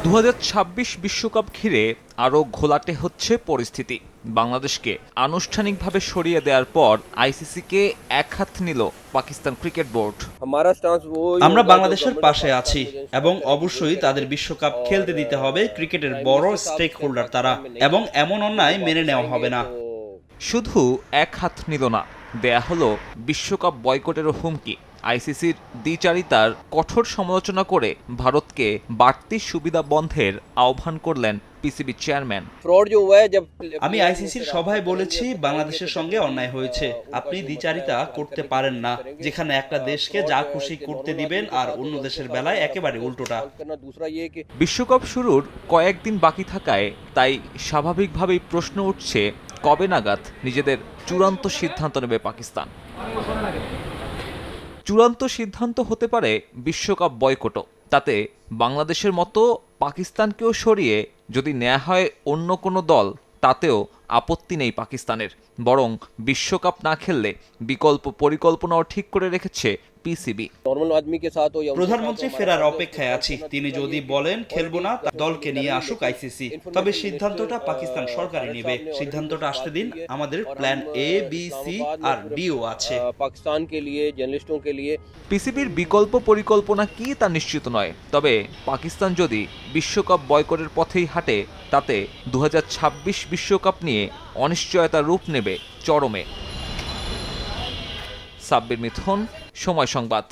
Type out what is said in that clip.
2026 বিশ্বকাপ ঘিরে আরও ঘোলাটে হচ্ছে পরিস্থিতি। বাংলাদেশকে আনুষ্ঠানিকভাবে সরিয়ে দেওয়ার পর আইসিসিকে একহাত নিল পাকিস্তান ক্রিকেট বোর্ড। আমরা বাংলাদেশের পাশে আছি এবং অবশ্যই তাদের বিশ্বকাপ খেলতে দিতে হবে। ক্রিকেটের বড় স্টেক হোল্ডার তারা, এবং এমন অন্যায় মেনে নেওয়া হবে না। শুধু এক হাত নিল না, দেয়া হলো বিশ্বকাপ বয়কটেরও হুমকি। আইসিসির দ্বিচারিতার কঠোর সমালোচনা করে ভারতকে বাড়তি সুবিধা বন্ধের আহ্বান করলেন পিসিবি চেয়ারম্যান। আমি আইসিসির সভায় বলেছি, বাংলাদেশের সঙ্গে অন্যায় হয়েছে। আপনি দ্বিচারিতা করতে পারেন না, যেখানে একটা দেশকে যা খুশি করতে দিবেন আর অন্য দেশের বেলায় একেবারে উল্টোটা। বিশ্বকাপ শুরুর কয়েকদিন বাকি থাকায় তাই স্বাভাবিকভাবেই প্রশ্ন উঠছে, কবে নাগাদ নিজেদের চূড়ান্ত সিদ্ধান্ত নেবে পাকিস্তান। চূড়ান্ত সিদ্ধান্ত হতে পারে বিশ্বকাপ বয়কটও। তাতে বাংলাদেশের মতো পাকিস্তানকেও সরিয়ে যদি নেওয়া হয় অন্য কোনো দল, তাতেও আপত্তি নেই পাকিস্তানের। বরং বিশ্বকাপ না খেললে বিকল্প পরিকল্পনাও ঠিক করে রেখেছে পিসিবি। প্রধানমন্ত্রী ফেরার অপেক্ষায় আছি। তিনি যদি বলেন খেলবো না, দলকে নিয়ে আসুক আইসিসি, তবে সিদ্ধান্তটা পাকিস্তান সরকারই নেবে। সিদ্ধান্তটা আসতে দিন। আমাদের প্ল্যান এ, বি, সি আর ডিও আছে। পাকিস্তান কে লিয়ে, জার্নালিস্টों के लिए পিসিবির বিকল্প পরিকল্পনা কি তা নিশ্চিত নয়, তবে পাকিস্তান যদি বিশ্বকাপ বয়কটের পথেই হাঁটে, তাতে 2026 বিশ্বকাপ নিয়ে অনিশ্চয়তার রূপ নেবে চরমে। সাব্বির মিথুন, সময় সংবাদ।